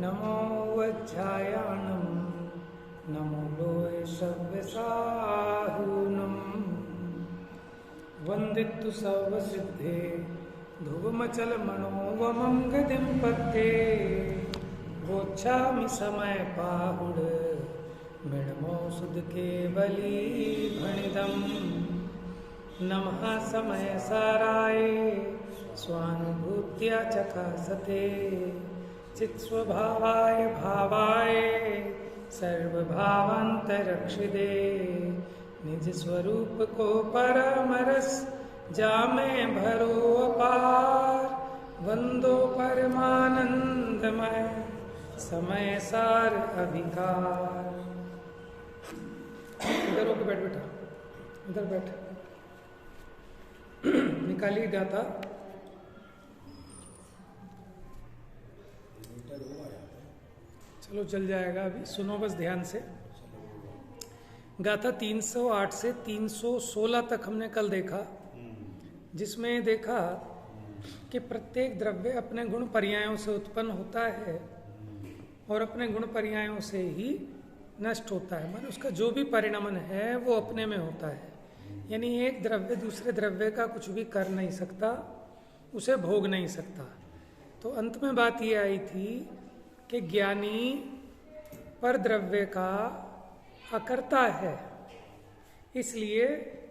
नमो वज्रायाणं नमो लोय सव्यसाहूनं वन्दितु सर्वसिद्धे ध्रुवमचलमनोवमं गतिं पत्ते गोच्छामि समयपाहुड मृण्मौषधकेवली भणिदम् नमः समयसाराय स्वानुभूत्या चकासते चित्स्वभावाय भावाय सर्वभावान्तरक्षिदे निज स्वरूप को परमरस जामे भरो अपार वंदो परमानंदमय समय सार अभिकार। इधर होकर बैठ बेटा, इधर बैठ। निकाली गाथा। चलो चल जाएगा, अभी सुनो बस ध्यान से। गाथा 308 से 316 तक हमने कल देखा, जिसमें देखा कि प्रत्येक द्रव्य अपने गुण पर्यायों से उत्पन्न होता है और अपने गुण पर्यायों से ही नष्ट होता है। माने उसका जो भी परिणमन है वो अपने में होता है। यानी एक द्रव्य दूसरे द्रव्य का कुछ भी कर नहीं सकता, उसे भोग नहीं सकता। तो अंत में बात ये आई थी कि ज्ञानी पर द्रव्य का अकर्ता है, इसलिए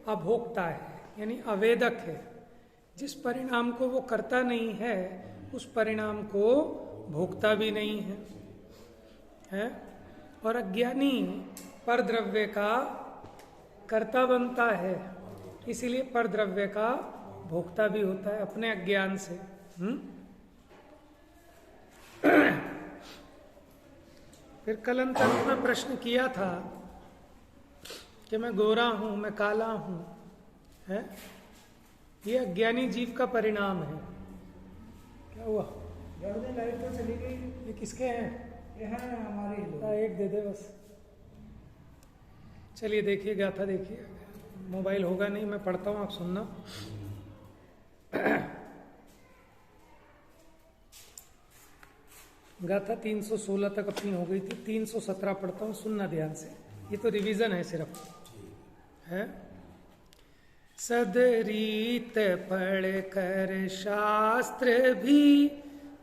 अभोक्ता है, यानी अवेदक है। जिस परिणाम को वो करता नहीं है उस परिणाम को भोगता भी नहीं है? और अज्ञानी पर द्रव्य का कर्ता बनता है, इसीलिए पर द्रव्य का भोक्ता भी होता है अपने अज्ञान से। फिर कल अंतर में प्रश्न किया था कि मैं गोरा हूं, मैं काला हूं, है? ये अज्ञानी जीव का परिणाम है। क्या हुआ? लाइट तो चली गई। ये किसके हैं? ये है हमारे। एक दे दे बस। चलिए देखिए गाथा देखिए। मोबाइल होगा नहीं, मैं पढ़ता हूं, आप सुनना। गाथा 316 तक अपनी हो गई थी, 317 पढ़ता हूं, सुनना ध्यान से। ये तो रिवीजन है सिर्फ, है? सदरीत पढ़ कर शास्त्र भी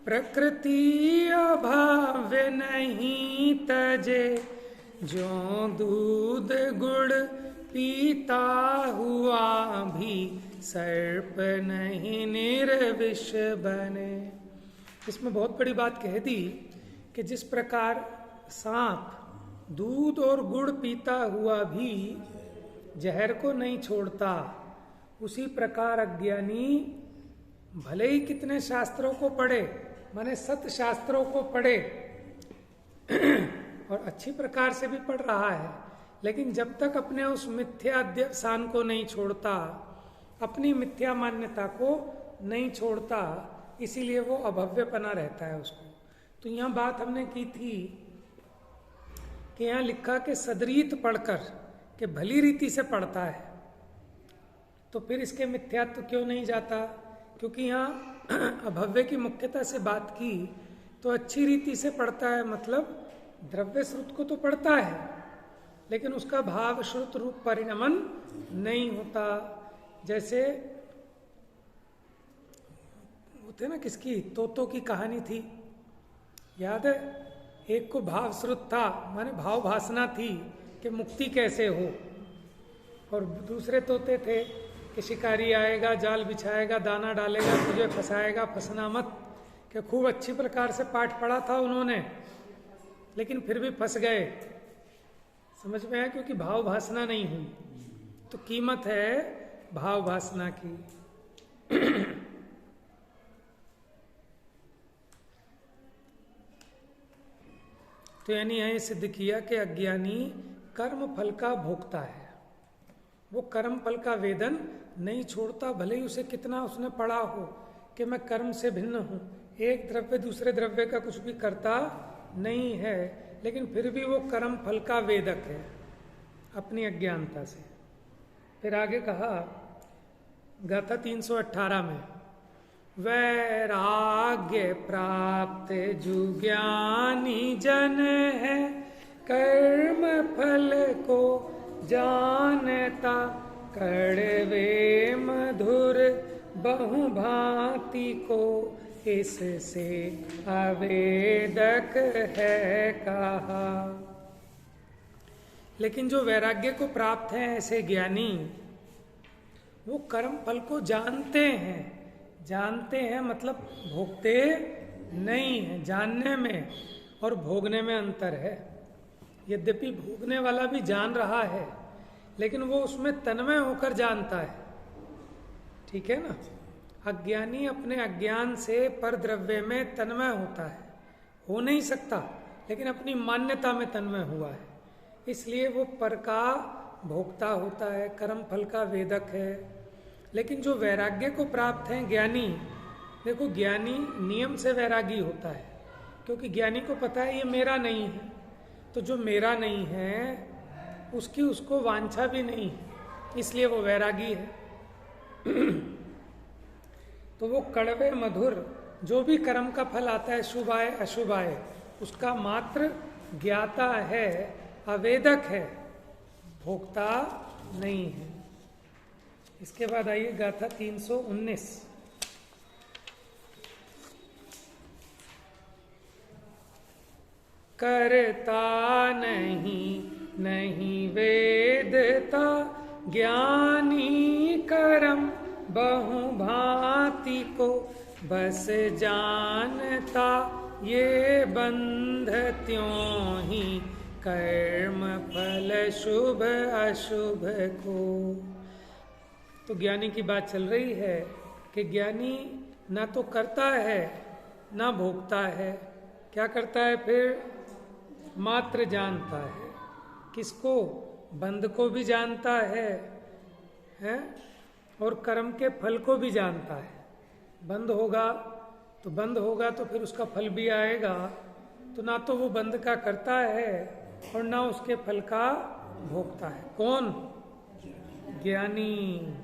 प्रकृति अभाव नहीं तजे, जो दूध गुड़ पीता हुआ भी सर्प नहीं निर्विष बने। इसमें बहुत बड़ी बात कह दी कि जिस प्रकार सांप दूध और गुड़ पीता हुआ भी जहर को नहीं छोड़ता, उसी प्रकार अज्ञानी भले ही कितने शास्त्रों को पढ़े, माने सत शास्त्रों को पढ़े और अच्छी प्रकार से भी पढ़ रहा है, लेकिन जब तक अपने उस मिथ्या अध्यवसान को नहीं छोड़ता, अपनी मिथ्या मान्यता को नहीं छोड़ता, इसीलिए वो अभव्यपना रहता है उसको। तो यहाँ बात हमने की थी कि यहाँ लिखा कि सदरीत पढ़कर, कि भली रीति से पढ़ता है, तो फिर इसके मिथ्यात्व क्यों नहीं जाता? क्योंकि यहाँ अभव्य की मुख्यता से बात की, तो अच्छी रीति से पढ़ता है, मतलब द्रव्य श्रुत को तो पढ़ता है, लेकिन उसका भाव श्रुत रूप परिणमन नहीं होता। जैसे होते ना, किसकी तोतों की कहानी थी, याद है? एक को भाव श्रुत था, माने भाव भासना थी कि मुक्ति कैसे हो, और दूसरे तोते थे कि शिकारी आएगा, जाल बिछाएगा, दाना डालेगा, तुझे फंसाएगा, फंसना मत। कि खूब अच्छी प्रकार से पाठ पढ़ा था उन्होंने, लेकिन फिर भी फंस गए। समझ में आया? क्योंकि भाव भासना नहीं हुई। तो कीमत है भाव भासना की। तो यानी यही सिद्ध किया कि अज्ञानी कर्म फल का भोगता है, वो कर्म फल का वेदन नहीं छोड़ता, भले ही उसे कितना उसने पढ़ा हो कि मैं कर्म से भिन्न हूं, एक द्रव्य दूसरे द्रव्य का कुछ भी करता नहीं है, लेकिन फिर भी वो कर्म फल का वेदक है अपनी अज्ञानता से। फिर आगे कहा गाथा 318 में, वैराग्य प्राप्त जो ज्ञानी जन है, कर्म फल को जानता, कड़वे मधुर बहु भांति को, इससे अवेदक है कहा। लेकिन जो वैराग्य को प्राप्त है ऐसे ज्ञानी, वो कर्म फल को जानते हैं। जानते हैं मतलब भोगते नहीं है। जानने में और भोगने में अंतर है। यद्यपि भोगने वाला भी जान रहा है, लेकिन वो उसमें तन्मय होकर जानता है। ठीक है ना। अज्ञानी अपने अज्ञान से पर द्रव्य में तन्मय होता है, हो नहीं सकता, लेकिन अपनी मान्यता में तन्मय हुआ है, इसलिए वो पर का भोक्ता होता है, कर्म फल का वेदक है। लेकिन जो वैराग्य को प्राप्त है ज्ञानी, देखो ज्ञानी नियम से वैरागी होता है, क्योंकि ज्ञानी को पता है ये मेरा नहीं है, तो जो मेरा नहीं है उसकी उसको वांछा भी नहीं है, इसलिए वो वैरागी है। तो वो कड़वे मधुर जो भी कर्म का फल आता है, शुभ आए अशुभ आए, उसका मात्र ज्ञाता है, अवेदक है, भोक्ता नहीं है। इसके बाद आइए गाथा 319। करता नहीं वेदता, ज्ञानी कर्म बहु भांति को, बस जानता ये बंध त्यों ही, कर्म फल शुभ अशुभ को। तो ज्ञानी की बात चल रही है कि ज्ञानी ना तो करता है ना भोगता है। क्या करता है फिर? मात्र जानता है। किसको? बंध को भी जानता है, और कर्म के फल को भी जानता है। बंध होगा तो फिर उसका फल भी आएगा, तो ना तो वो बंध का करता है और ना उसके फल का भोगता है। कौन? ज्ञानी।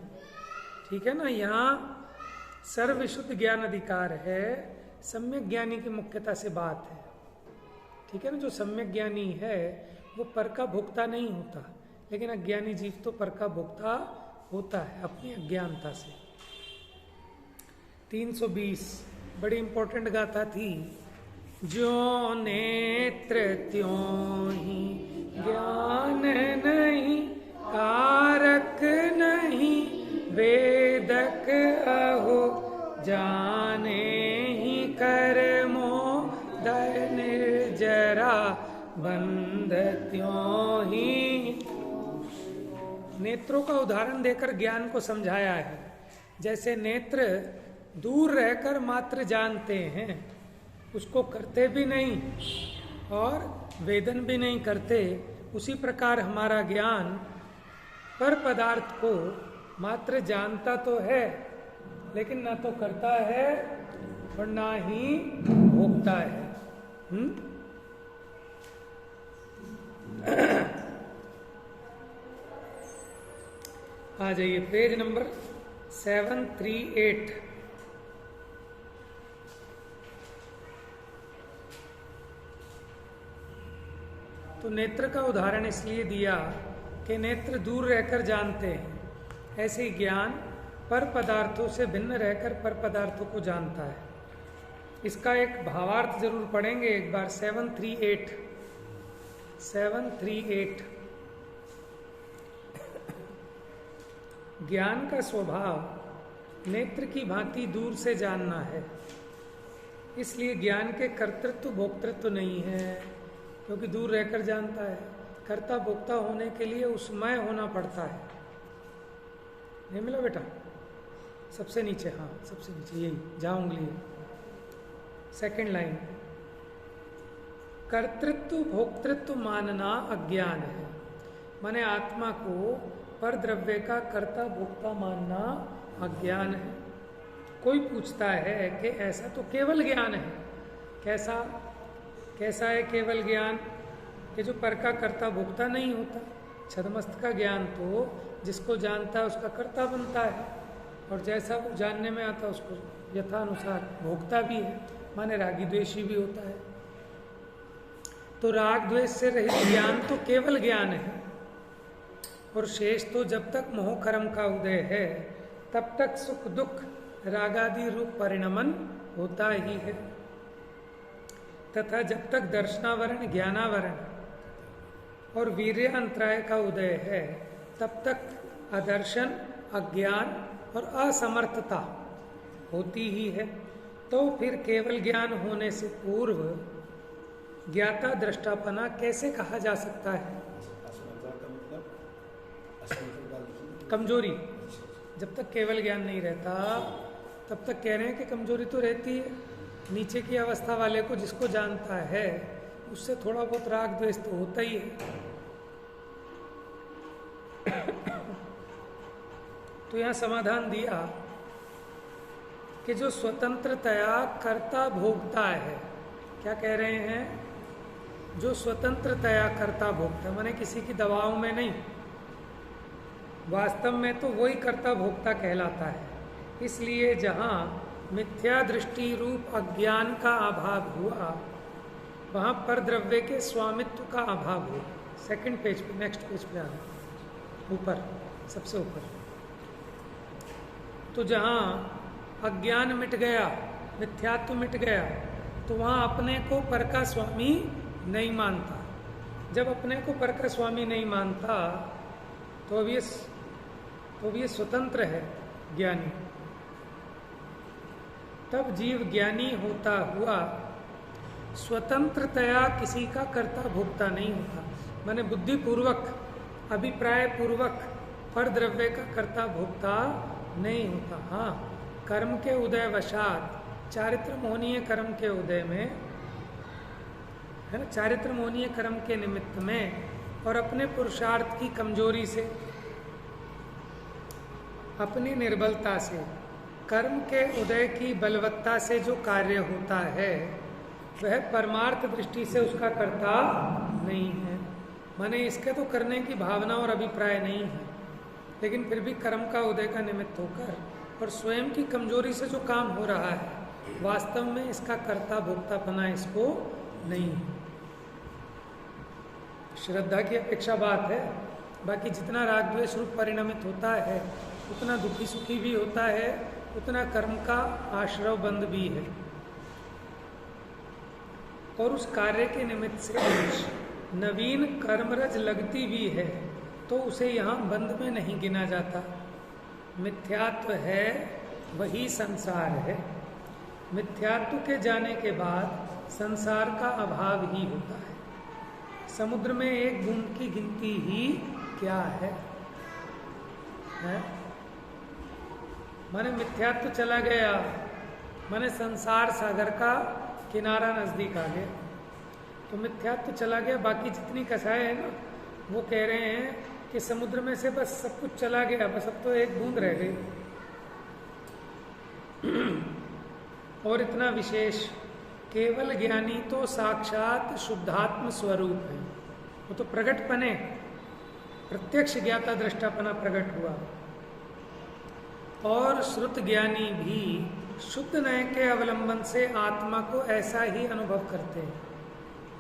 ठीक है ना। यहाँ सर्वशुद्ध ज्ञान अधिकार है, सम्यक ज्ञानी की मुख्यता से बात है। ठीक है ना। जो सम्यक ज्ञानी है वो पर का भोक्ता नहीं होता, लेकिन अज्ञानी जीव तो पर का भोक्ता होता है अपनी अज्ञानता से। 320 बड़ी इंपॉर्टेंट गाथा थी। जो नेत्र त्यों ही ज्ञान नहीं, कारक नहीं वेदक अहो, जाने ही कर्मो दय निर्जरा, बंध त्यों ही। नेत्रों का उदाहरण देकर ज्ञान को समझाया है। जैसे नेत्र दूर रहकर मात्र जानते हैं, उसको करते भी नहीं और वेदन भी नहीं करते, उसी प्रकार हमारा ज्ञान पर पदार्थ को मात्र जानता तो है, लेकिन ना तो करता है और ना ही भोगता है। आ जाइए पेज नंबर 738। तो नेत्र का उदाहरण इसलिए दिया कि नेत्र दूर रहकर जानते हैं, ऐसे ही ज्ञान पर पदार्थों से भिन्न रहकर पर पदार्थों को जानता है। इसका एक भावार्थ जरूर पढ़ेंगे एक बार। 738 ज्ञान का स्वभाव नेत्र की भांति दूर से जानना है, इसलिए ज्ञान के कर्तृत्व भोक्तृत्व नहीं है, क्योंकि दूर रहकर जानता है। कर्ता भोक्ता होने के लिए उसमय होना पड़ता है। नहीं मिला बेटा? सबसे नीचे, हाँ सबसे नीचे, यही जहां उंगली है, सेकंड लाइन। कर्तृत्व भोक्तृत्व मानना अज्ञान है, माने आत्मा को पर द्रव्य का कर्ता भोक्ता मानना अज्ञान है। कोई पूछता है कि ऐसा तो केवल ज्ञान है। कैसा है केवल ज्ञान? कि जो पर का कर्ता भोक्ता नहीं होता। छदमस्त का ज्ञान तो जिसको जानता है उसका कर्ता बनता है, और जैसा वो जानने में आता है उसको यथानुसार भोगता भी है, माने रागी द्वेषी भी होता है। तो राग द्वेष से रहित ज्ञान तो केवल ज्ञान है, और शेष तो जब तक मोह कर्म का उदय है तब तक सुख दुख रागादि रूप परिणमन होता ही है, तथा जब तक दर्शनावरण ज्ञानावरण और वीर्य अंतराय का उदय है तब तक अदर्शन अज्ञान और असमर्थता होती ही है। तो फिर केवल ज्ञान होने से पूर्व ज्ञाता दृष्टापना कैसे कहा जा सकता है? कमजोरी। जब तक केवल ज्ञान नहीं रहता तब तक कह रहे हैं कि कमजोरी तो रहती है। नीचे की अवस्था वाले को जिसको जानता है उससे थोड़ा बहुत राग द्वेष तो होता ही है। तो यहाँ समाधान दिया कि जो स्वतंत्रतया कर्ता भोगता है, क्या कह रहे हैं? जो स्वतंत्रतया कर्ता भोगता, माने किसी की दबाव में नहीं, वास्तव में तो वही कर्ता भोक्ता कहलाता है। इसलिए जहाँ मिथ्या दृष्टि रूप अज्ञान का अभाव हुआ वहाँ पर द्रव्य के स्वामित्व का अभाव हुआ। सेकंड पेज पे, नेक्स्ट पेज पे आना, ऊपर, सबसे ऊपर। तो जहाँ अज्ञान मिट गया, मिथ्यात्व मिट गया, तो वहाँ अपने को पर का स्वामी नहीं मानता। जब अपने को पर का स्वामी नहीं मानता तो अब ये स्वतंत्र है ज्ञानी। तब जीव ज्ञानी होता हुआ स्वतंत्रतया किसी का कर्ता भोक्ता नहीं होता, माने बुद्धि पूर्वक अभिप्राय पूर्वक पर द्रव्य का कर्ता भोक्ता नहीं होता। हाँ, कर्म के उदय वशात, चारित्र मोहनीय कर्म के उदय में है ना, चारित्र मोहनीय कर्म के निमित्त में और अपने पुरुषार्थ की कमजोरी से, अपनी निर्बलता से, कर्म के उदय की बलवत्ता से जो कार्य होता है वह परमार्थ दृष्टि से उसका कर्ता नहीं है। माने इसके तो करने की भावना और अभिप्राय नहीं है, लेकिन फिर भी कर्म का उदय का निमित्त होकर और स्वयं की कमजोरी से जो काम हो रहा है, वास्तव में इसका कर्ता भोक्तापना इसको नहीं है। श्रद्धा की अपेक्षा बात है, बाकी जितना राग द्वेष रूप परिणमित होता है उतना दुखी सुखी भी होता है, उतना कर्म का आश्रव बंद भी है, और उस कार्य के निमित्त से नवीन कर्मरज लगती भी है तो उसे यहाँ बंद में नहीं गिना जाता। मिथ्यात्व है वही संसार है। मिथ्यात्व के जाने के बाद संसार का अभाव ही होता है। समुद्र में एक बूंद की गिनती ही क्या है? माने मिथ्यात्व चला गया, माने संसार सागर का किनारा नजदीक आ गया। तो मिथ्यात्व चला गया, बाकी जितनी कसाएं है ना, वो कह रहे हैं कि समुद्र में से बस सब कुछ चला गया, बस अब तो एक बूंद रह गई। और इतना विशेष, केवल ज्ञानी तो साक्षात शुद्धात्म स्वरूप है। वो तो प्रगटपने, प्रत्यक्ष ज्ञाता दृष्टापना प्रकट हुआ। और श्रुत ज्ञानी भी शुद्ध नय के अवलंबन से आत्मा को ऐसा ही अनुभव करते हैं।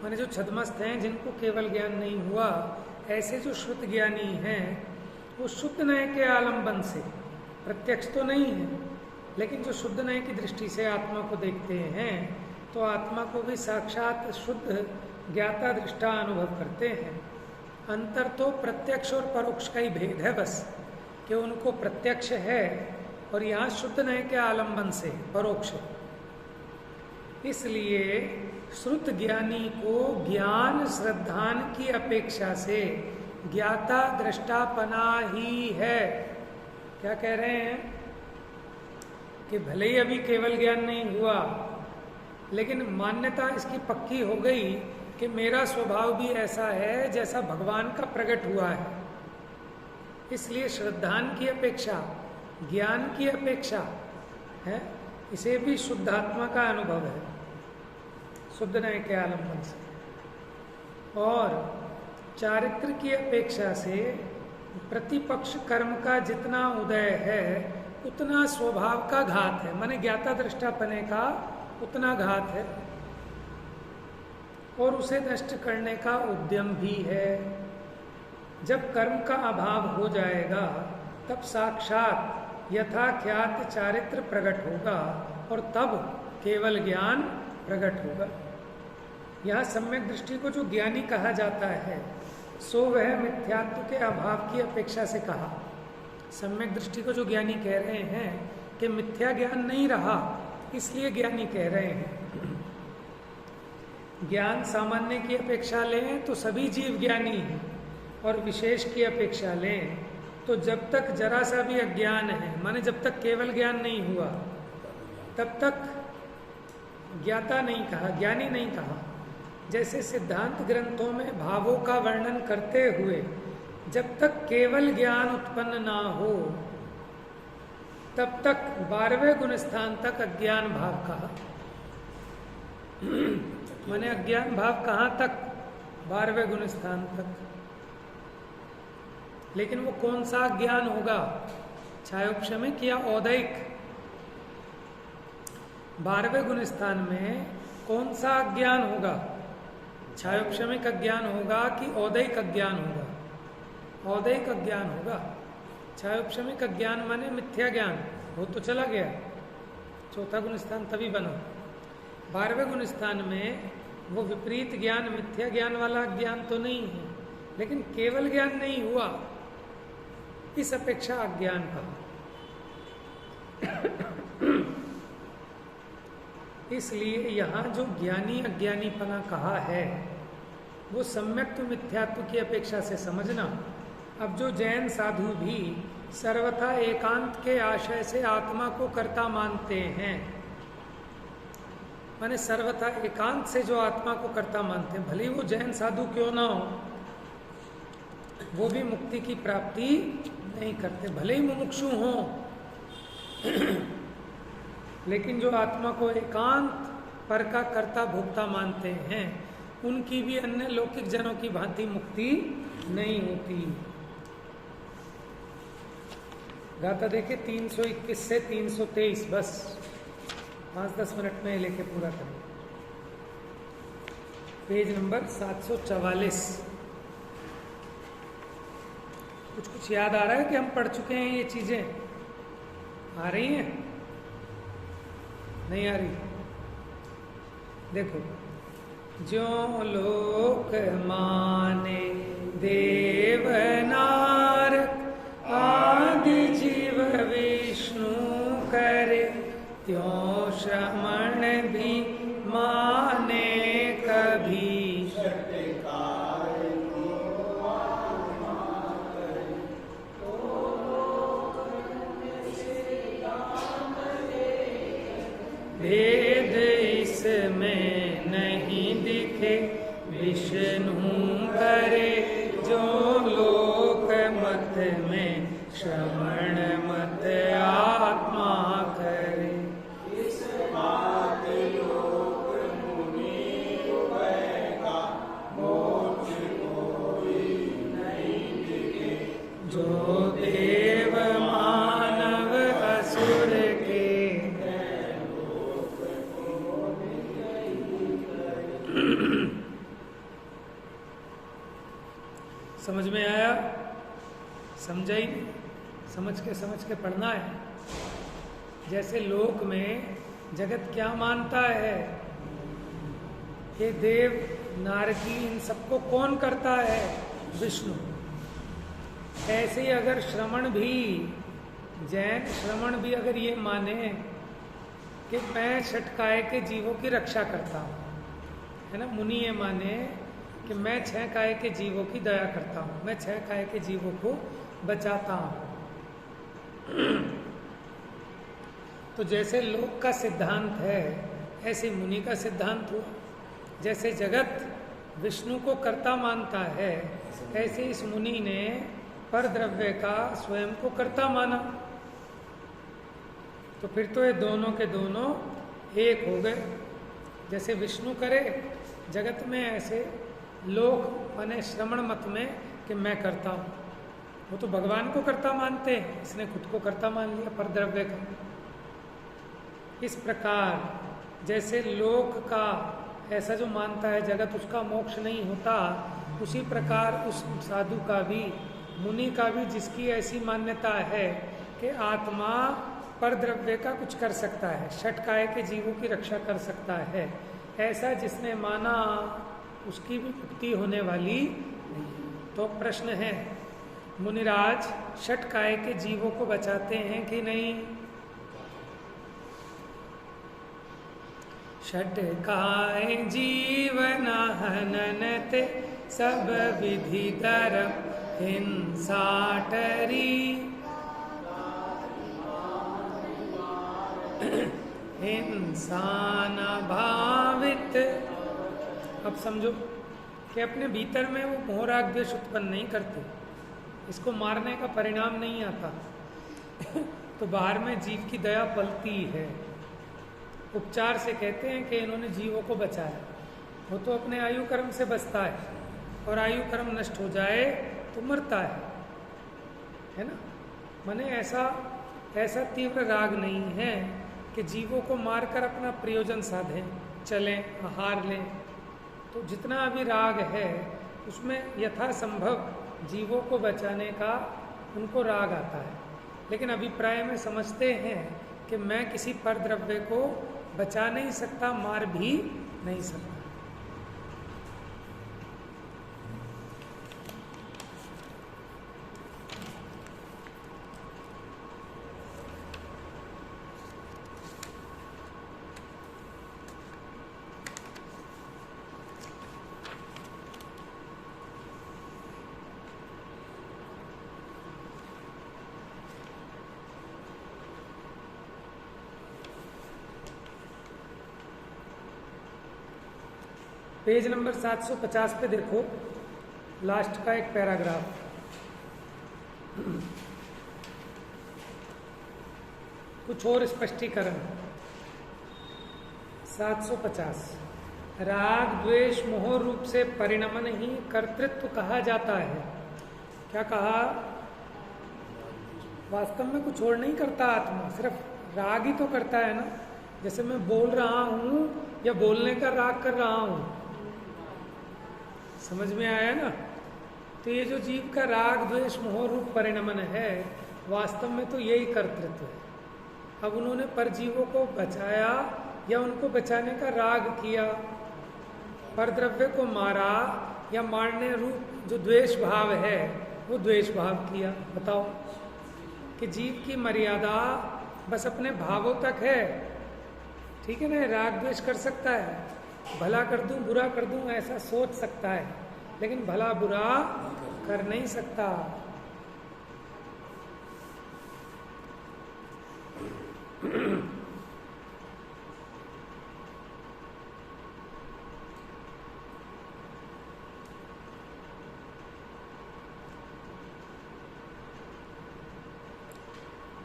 माने जो छद्मस्त हैं, जिनको केवल ज्ञान नहीं हुआ, ऐसे जो शुद्ध ज्ञानी हैं वो शुद्ध नय के आलंबन से, प्रत्यक्ष तो नहीं है, लेकिन जो शुद्ध नय की दृष्टि से आत्मा को देखते हैं तो आत्मा को भी साक्षात शुद्ध ज्ञाता दृष्टा अनुभव करते हैं। अंतर तो प्रत्यक्ष और परोक्ष का ही भेद है बस, कि उनको प्रत्यक्ष है और यहाँ शुद्ध नय के आलंबन से परोक्ष। इसलिए श्रुत ज्ञानी को ज्ञान श्रद्धान की अपेक्षा से ज्ञाता दृष्टापना ही है। क्या कह रहे हैं कि भले ही अभी केवल ज्ञान नहीं हुआ, लेकिन मान्यता इसकी पक्की हो गई कि मेरा स्वभाव भी ऐसा है जैसा भगवान का प्रकट हुआ है। इसलिए श्रद्धान की अपेक्षा, ज्ञान की अपेक्षा है, इसे भी शुद्धात्मा का अनुभव है, शुद्ध नय के आलंबन से। और चारित्र की अपेक्षा से प्रतिपक्ष कर्म का जितना उदय है उतना स्वभाव का घात है, माने ज्ञाता दृष्टापने का उतना घात है और उसे नष्ट करने का उद्यम भी है। जब कर्म का अभाव हो जाएगा तब साक्षात यथाख्यात चारित्र प्रकट होगा और तब केवल ज्ञान प्रकट होगा। यहाँ सम्यक दृष्टि को जो ज्ञानी कहा जाता है सो वह मिथ्यात्व के अभाव की अपेक्षा से कहा। सम्यक दृष्टि को जो ज्ञानी कह रहे हैं कि मिथ्या ज्ञान नहीं रहा, इसलिए ज्ञानी कह रहे हैं। ज्ञान सामान्य की अपेक्षा लें तो सभी जीव ज्ञानी हैं, और विशेष की अपेक्षा लें तो जब तक जरा सा भी अज्ञान है, माने जब तक केवल ज्ञान नहीं हुआ तब तक ज्ञाता नहीं कहा, ज्ञानी नहीं कहा। जैसे सिद्धांत ग्रंथों में भावों का वर्णन करते हुए जब तक केवल ज्ञान उत्पन्न ना हो तब तक 12वें गुण स्थान तक अज्ञान भाव कहा। माने अज्ञान भाव कहाँ तक? 12वें गुण स्थान तक। लेकिन वो कौन सा ज्ञान होगा? छायोपशमिक या औदैक? 12वें गुण स्थान में कौन सा अज्ञान होगा? छायोपशमिक अज्ञान होगा कि औदैक अज्ञान होगा? औदैक अज्ञान होगा। छायोपशमिक अज्ञान माने मिथ्या ज्ञान, वो तो चला गया, चौथा गुण स्थान तभी बना। 12वें गुण स्थान में वो विपरीत ज्ञान, मिथ्या ज्ञान वाला ज्ञान तो नहीं है, लेकिन केवल ज्ञान नहीं हुआ, इस अपेक्षा अज्ञान का। इसलिए यहाँ जो ज्ञानी अज्ञानीपना कहा है वो सम्यक्त्व मिथ्यात्व की अपेक्षा से समझना। अब जो जैन साधु भी सर्वथा एकांत के आशय से आत्मा को कर्ता मानते हैं, माने सर्वथा एकांत से जो आत्मा को कर्ता मानते हैं, भले वो जैन साधु क्यों ना हो, वो भी मुक्ति की प्राप्ति नहीं करते, भले ही मुमुक्षु हो, लेकिन जो आत्मा को एकांत पर का कर्ता भोक्ता मानते हैं उनकी भी अन्य लौकिक जनों की भांति मुक्ति नहीं होती। गाथा देखे 321 से 323, बस 5-10 मिनट में लेके पूरा करें। Page number 744। कुछ याद आ रहा है कि हम पढ़ चुके हैं ये चीजें? आ रही हैं? नहीं आ रही? देखो, ज्यों लोक माने देवनार आदि जीव विष्णु करे, त्यों श्रमण भी माने कभी। भेद इसमें नहीं दिखे, विष्णु करे जो लोक मत में, श्रवण मत आत्मा करे। इस बात लोक मुनि का मोक्ष कोई नहीं दिखे, जो देव मानव असुर के। समझ में आया? समझा ही नहीं? समझ के पढ़ना है। जैसे लोक में जगत क्या मानता है कि देव नारकी इन सबको कौन करता है? विष्णु। ऐसे ही अगर श्रवण भी, जैन श्रवण भी अगर ये माने कि मैं षटकाय के जीवों की रक्षा करता हूँ, है ना, मुनि ये माने कि मैं 6 काय के जीवों की दया करता हूँ, मैं 6 काय के जीवों को बचाता हूँ। तो जैसे लोक का सिद्धांत है ऐसे मुनि का सिद्धांत हुआ। जैसे जगत विष्णु को कर्ता मानता है, ऐसे इस मुनि ने पर द्रव्य का स्वयं को कर्ता माना। तो फिर तो ये दोनों के दोनों एक हो गए। जैसे विष्णु करे जगत में, ऐसे लोक माने श्रवण मत में कि मैं करता हूँ। वो तो भगवान को कर्ता मानते हैं, इसने खुद को कर्ता मान लिया पर द्रव्य का। इस प्रकार जैसे लोक का ऐसा जो मानता है जगत उसका मोक्ष नहीं होता, उसी प्रकार उस साधु का भी, मुनि का भी, जिसकी ऐसी मान्यता है कि आत्मा पर द्रव्य का कुछ कर सकता है, षटकाय के जीवों की रक्षा कर सकता है, ऐसा जिसने माना उसकी भी मुक्ति होने वाली नहीं। तो प्रश्न है, मुनिराज षटकाय के जीवों को बचाते हैं कि नहीं? षटकाय जीवन हननते सब विधि धर्म हिंसाटरी, इंसान भावित। अब समझो कि अपने भीतर में वो मोह राग द्वेष उत्पन्न नहीं करते, इसको मारने का परिणाम नहीं आता तो बाहर में जीव की दया पलती है। उपचार से कहते हैं कि इन्होंने जीवों को बचाया, वो तो अपने आयु कर्म से बचता है और आयु कर्म नष्ट हो जाए तो मरता है ना। माने ऐसा तीव्र राग नहीं है कि जीवों को मारकर अपना प्रयोजन साधें, चलें, आहार लें। तो जितना अभी राग है उसमें यथासंभव जीवों को बचाने का उनको राग आता है, लेकिन अभिप्राय में समझते हैं कि मैं किसी पर द्रव्य को बचा नहीं सकता, मार भी नहीं सकता। पेज नंबर 750 पे देखो, लास्ट का एक पैराग्राफ। कुछ और स्पष्टीकरण। 750 राग द्वेष मोह रूप से परिणमन ही कर्तृत्व कहा जाता है। क्या कहा? वास्तव में कुछ और नहीं करता आत्मा, सिर्फ राग ही तो करता है ना। जैसे मैं बोल रहा हूं या बोलने का राग कर रहा हूं, समझ में आया ना। तो ये जो जीव का राग द्वेष मोह रूप परिणमन है, वास्तव में तो यही कर्तृत्व है। अब उन्होंने परजीवों को बचाया या उनको बचाने का राग किया, परद्रव्य को मारा या मारने रूप जो द्वेष भाव है वो द्वेष भाव किया। बताओ कि जीव की मर्यादा बस अपने भावों तक है, ठीक है ना। राग द्वेष कर सकता है, भला कर दूं बुरा कर दूं ऐसा सोच सकता है, लेकिन भला बुरा कर नहीं सकता।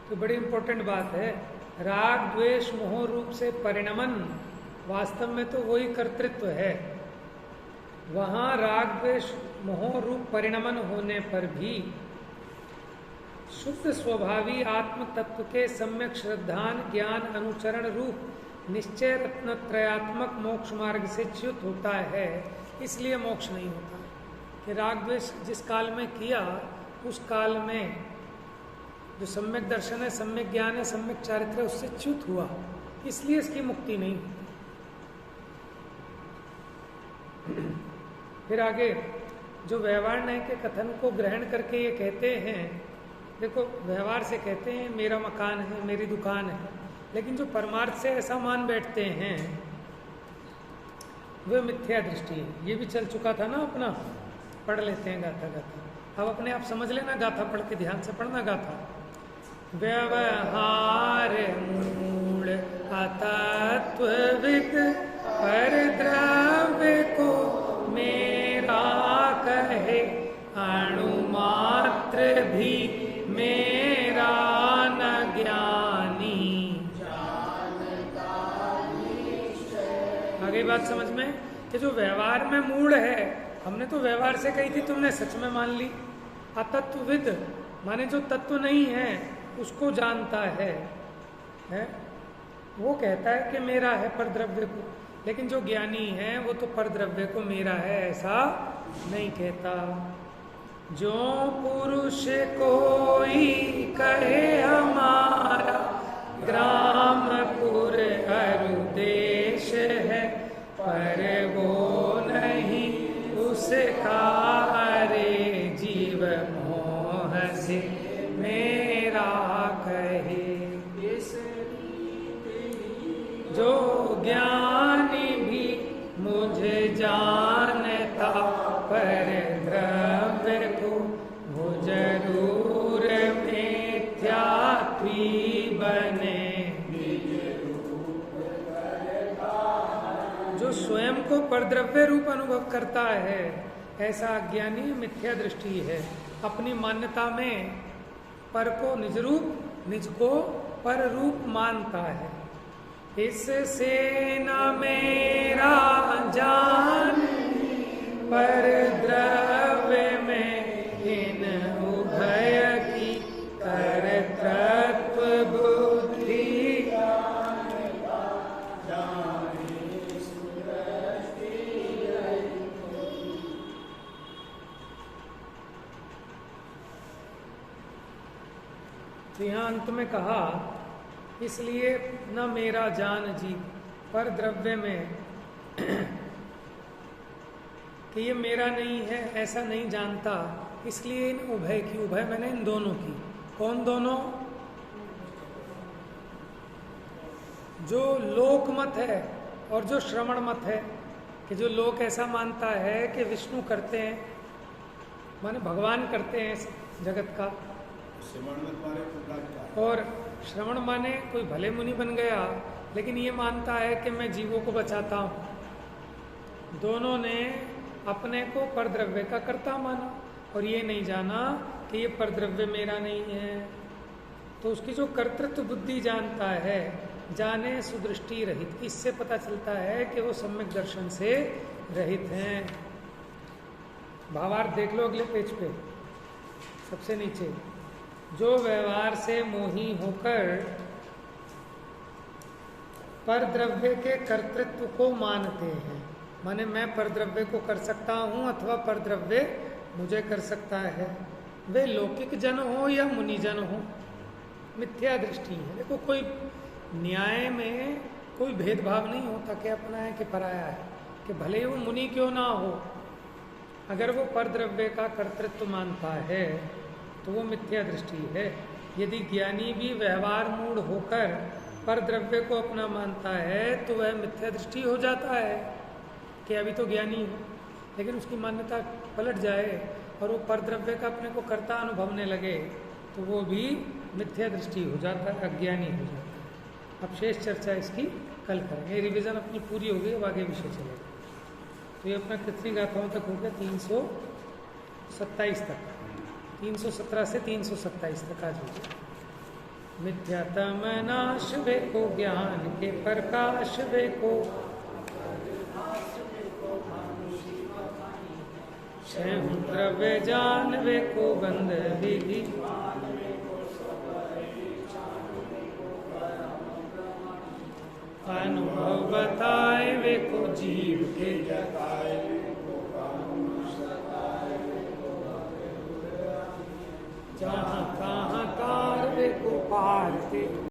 तो बड़ी इंपॉर्टेंट बात है, राग द्वेष मोह रूप से परिणमन, वास्तव में तो वही कर्तृत्व है। वहां राग द्वेष मोह रूप परिणमन होने पर भी शुद्ध स्वभावी आत्म तत्व के सम्यक श्रद्धान ज्ञान अनुचरण रूप निश्चय रत्नत्रयात्मक मोक्ष मार्ग से च्युत होता है। इसलिए मोक्ष नहीं होता कि राग द्वेष जिस काल में किया उस काल में जो सम्यक दर्शन है, सम्यक ज्ञान है, सम्यक चारित्र है, उससे च्युत हुआ, इसलिए इसकी मुक्ति नहीं। फिर आगे जो व्यवहार न्याय के कथन को ग्रहण करके ये कहते हैं, देखो व्यवहार से कहते हैं मेरा मकान है, मेरी दुकान है, लेकिन जो परमार्थ से ऐसा मान बैठते हैं वह मिथ्या दृष्टि है। ये भी चल चुका था ना अपना, पढ़ लेते हैं गाथा गाथा। अब अपने आप समझ लेना, गाथा पढ़ के ध्यान से पढ़ना गाथा। व्यवहार मूल अतत्वविद पर द्रव्य को मेरा कहे, अणुमात्र भी मेरा न ज्ञानी। आगे बात समझ में कि जो व्यवहार में मूढ़ है, हमने तो व्यवहार से कही थी, तुमने सच में मान ली। अतत्वविद माने जो तत्व नहीं है उसको जानता है? वो कहता है कि मेरा है परद्रव्य को, लेकिन जो ज्ञानी है वो तो परद्रव्य को मेरा है ऐसा नहीं कहता। जो पुरुष कोई कहे हमारा ग्रामपुर अरु देश है, पर वो नहीं उसका अरे जीव मोह से मेरा कहे। जो ज्ञानी भी मुझे जानता पर द्रव्य को वो जरूर मिथ्यात्वी बने। जो स्वयं को परद्रव्य रूप अनुभव करता है ऐसा अज्ञानी मिथ्या दृष्टि है। अपनी मान्यता में पर को निज रूप, निज को पर रूप मानता है। इससे न मेरा जान पर द्रव्य में इन उभय की कर्तृत्व बुद्धि। तो यहाँ अंत में कहा इसलिए न मेरा जान जीव पर द्रव्य में कि ये मेरा नहीं है ऐसा नहीं जानता, इसलिए इन उभय की, उभय मैंने इन दोनों की। कौन दोनों? जो लोक मत है और जो श्रवण मत है, कि जो लोक ऐसा मानता है कि विष्णु करते हैं माने भगवान करते हैं जगत का, और श्रवण माने कोई भले मुनि बन गया लेकिन ये मानता है कि मैं जीवों को बचाता हूँ। दोनों ने अपने को परद्रव्य का कर्ता माना और ये नहीं जाना कि ये परद्रव्य मेरा नहीं है। तो उसकी जो कर्तृत्व बुद्धि जानता है, जाने सुदृष्टि रहित, इससे पता चलता है कि वो सम्यक दर्शन से रहित हैं। भावार्थ देख लो अगले पेज पे सबसे नीचे। जो व्यवहार से मोही होकर परद्रव्य के कर्तृत्व को मानते हैं, माने मैं परद्रव्य को कर सकता हूँ अथवा परद्रव्य मुझे कर सकता है, वे लौकिक जन हो या मुनि जन हो, मिथ्या दृष्टि है। देखो कोई न्याय में कोई भेदभाव नहीं होता कि अपना है कि पराया है, कि भले वो मुनि क्यों ना हो, अगर वो परद्रव्य का कर्तृत्व मानता है तो वो मिथ्या दृष्टि है। यदि ज्ञानी भी व्यवहार मूढ़ होकर परद्रव्य को अपना मानता है तो वह मिथ्या दृष्टि हो जाता है कि अभी तो ज्ञानी हो, लेकिन उसकी मान्यता पलट जाए और वो परद्रव्य का अपने को कर्ता अनुभवने लगे तो वो भी मिथ्या दृष्टि हो जाता है, अज्ञानी हो जाता है। अब शेष चर्चा इसकी कल करेंगे। रिवीजन अपनी पूरी हो गई, अब आगे विषय चलेगा। तो ये अपना कितनी गाथाओं तक हो गया? 327 तक, 317 से 327 तक आज हो गया। मिथ्यातम नाश वे को ज्ञान के प्रकाश वे को, स्वयं द्रव्य जान वे को बंध विधि, अनुभव बताए वे को जीव के जगाए, जहाँ कहाँ कार वे को पार थे।